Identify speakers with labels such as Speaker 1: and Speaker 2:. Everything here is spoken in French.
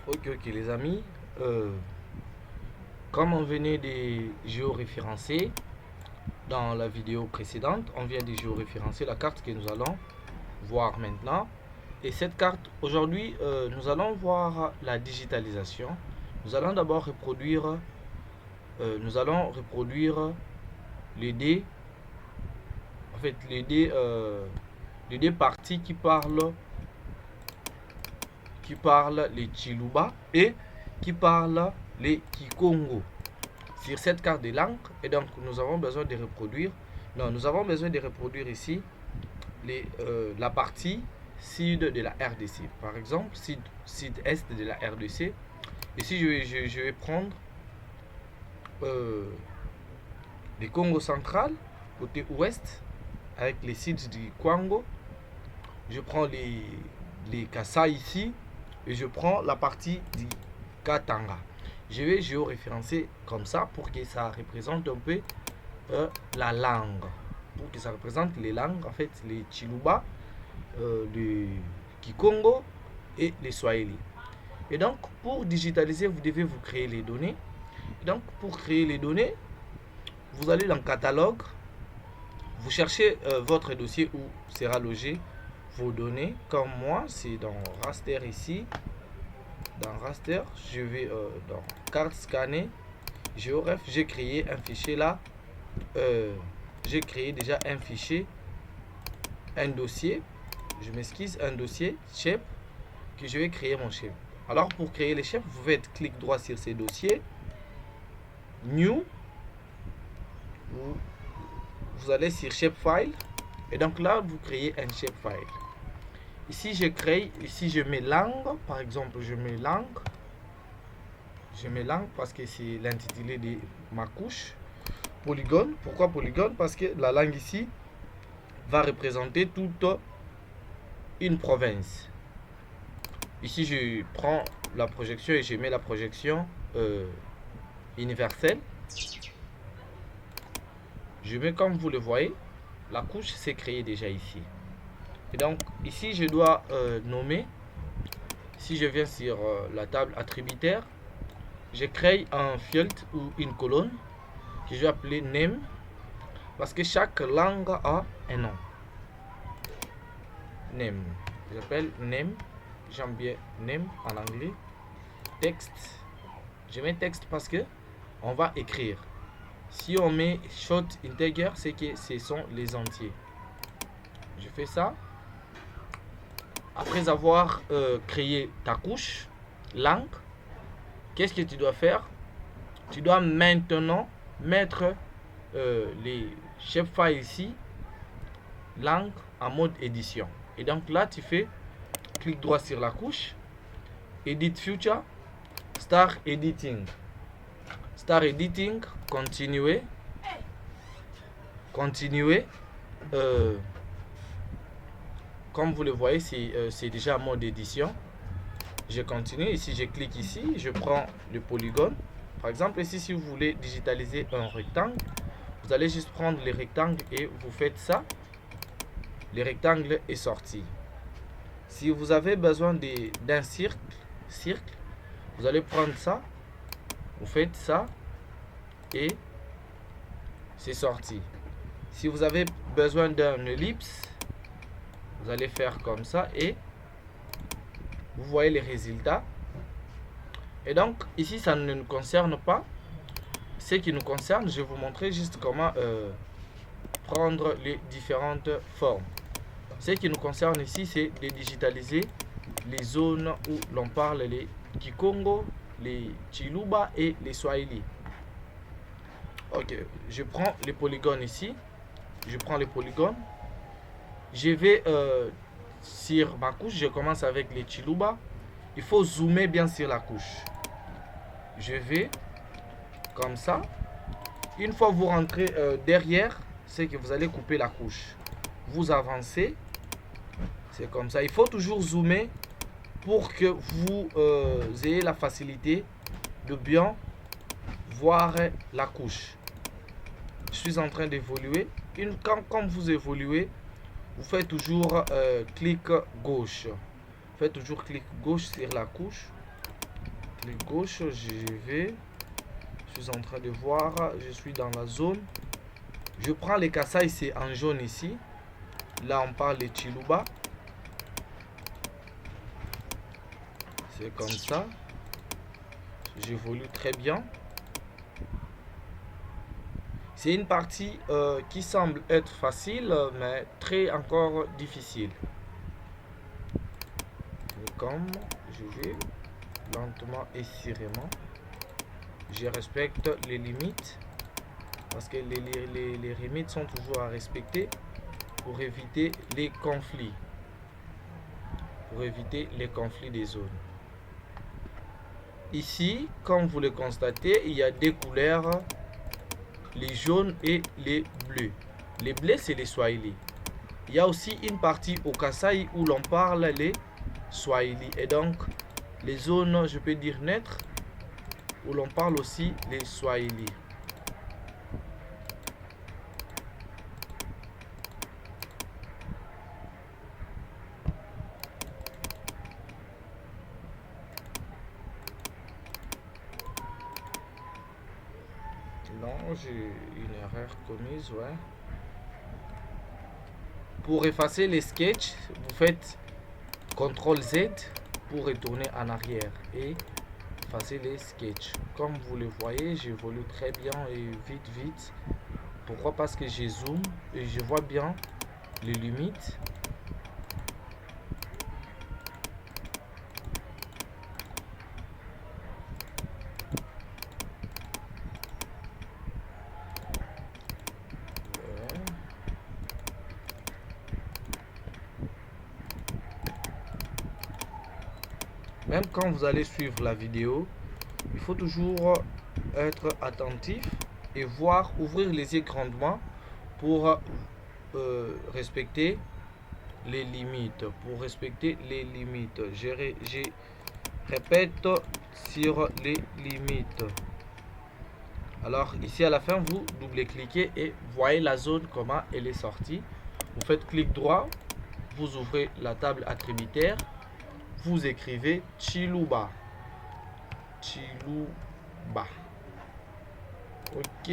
Speaker 1: Ok les amis, comme on venait de géoréférencer dans la vidéo précédente, on vient de géoréférencer la carte que nous allons voir maintenant. Et cette carte, aujourd'hui, nous allons voir la digitalisation. Nous allons d'abord reproduire, les dés, en fait les dés parties qui parlent les Chiluba et qui parlent les Kikongo sur cette carte de langue. Et donc nous avons besoin de reproduire, non, nous avons besoin de reproduire ici la partie sud de la RDC, par exemple sud-est de la RDC. Ici je vais prendre le Congo central côté ouest avec les sites du Kwango. Je prends les Kassai ici et je prends la partie du Katanga. Je vais géoréférencer comme ça pour que ça représente un peu la langue, pour que ça représente les langues, en fait les Chiluba, le Kikongo et les Swahili. Et donc pour digitaliser, vous devez vous créer les données. Et donc pour créer les données, vous allez dans catalogue, vous cherchez votre dossier où sera logé vos données. Comme moi, c'est dans raster ici. Dans raster, je vais dans carte scanner, géoref, j'ai créé un fichier là. J'ai créé déjà un fichier, un dossier, je m'excuse, un dossier shape que je vais créer mon shape. Alors pour créer les shapes, vous faites clic droit sur ces dossiers, new, vous allez sur shapefile et donc là vous créez un shapefile. Ici je crée, ici je mets langue, par exemple je mets langue parce que c'est l'intitulé de ma couche. Polygone, pourquoi polygone? Parce que la langue ici va représenter toute une province. Ici je prends la projection et je mets la projection universelle. Je mets, comme vous le voyez, la couche s'est créée déjà ici. Et donc ici je dois nommer. Si je viens sur la table attributaire, je crée un field ou une colonne que je vais appeler name, parce que chaque langue a un nom. Name, j'appelle name, j'aime bien name en anglais. Texte, je mets texte parce que on va écrire. Si on met short integer, c'est que ce sont les entiers. Je fais ça. Après avoir créé ta couche langue, qu'est-ce que tu dois faire? Tu dois maintenant mettre les shapefiles ici, langue, en mode édition. Et donc là, tu fais clic droit sur la couche, edit future, start editing. Start editing, continuer. Comme vous le voyez, c'est déjà en mode édition. Je continue. Ici, je clique ici, je prends le polygone. Par exemple, ici, si vous voulez digitaliser un rectangle, vous allez juste prendre le rectangle et vous faites ça. Le rectangle est sorti. Si vous avez besoin d'un cercle, vous allez prendre ça, vous faites ça et c'est sorti. Si vous avez besoin d'un ellipse, vous allez faire comme ça et vous voyez les résultats. Et donc ici ça ne nous concerne pas. Ce qui nous concerne, je vais vous montrer juste comment prendre les différentes formes. Ce qui nous concerne ici, c'est de digitaliser les zones où l'on parle les Kikongo, les Chiluba et les Swahili. Ok, je prends les polygones ici. Je prends les polygones. Je vais sur ma couche, je commence avec les Chiluba. Il faut zoomer bien sur la couche. Je vais comme ça. Une fois vous rentrez derrière, c'est que vous allez couper la couche. Vous avancez. C'est comme ça. Il faut toujours zoomer pour que vous ayez la facilité de bien voir la couche. Je suis en train d'évoluer. Quand vous évoluez, vous faites toujours clic gauche. Faites toujours clic gauche sur la couche. Clic gauche, je vais. Je suis en train de voir. Je suis dans la zone. Je prends les Kasai, c'est en jaune ici. Là, on parle de Chiluba. C'est comme ça. J'évolue très bien. C'est une partie qui semble être facile, mais très encore difficile. Et comme je vais lentement et serrement, je respecte les limites. Parce que les limites sont toujours à respecter pour éviter les conflits. Pour éviter les conflits des zones. Ici, comme vous le constatez, il y a deux couleurs, les jaunes et les bleus. Les bleus, c'est les Swahili. Il y a aussi une partie au Kasai où l'on parle les Swahili. Et donc, les zones, je peux dire neutres, où l'on parle aussi les Swahili. Non, j'ai une erreur commise, ouais. Pour effacer les sketchs, vous faites CTRL Z pour retourner en arrière et effacer les sketchs. Comme vous le voyez, j'évolue très bien et vite. Pourquoi? Parce que je zoome et je vois bien les limites. Même quand vous allez suivre la vidéo, il faut toujours être attentif et voir, ouvrir les yeux grandement pour respecter les limites. Pour respecter les limites. Je répète sur les limites. Alors ici à la fin, vous double-cliquez et voyez la zone comment elle est sortie. Vous faites clic droit, vous ouvrez la table attributaire. Vous écrivez Chiluba. Chiluba. Ok.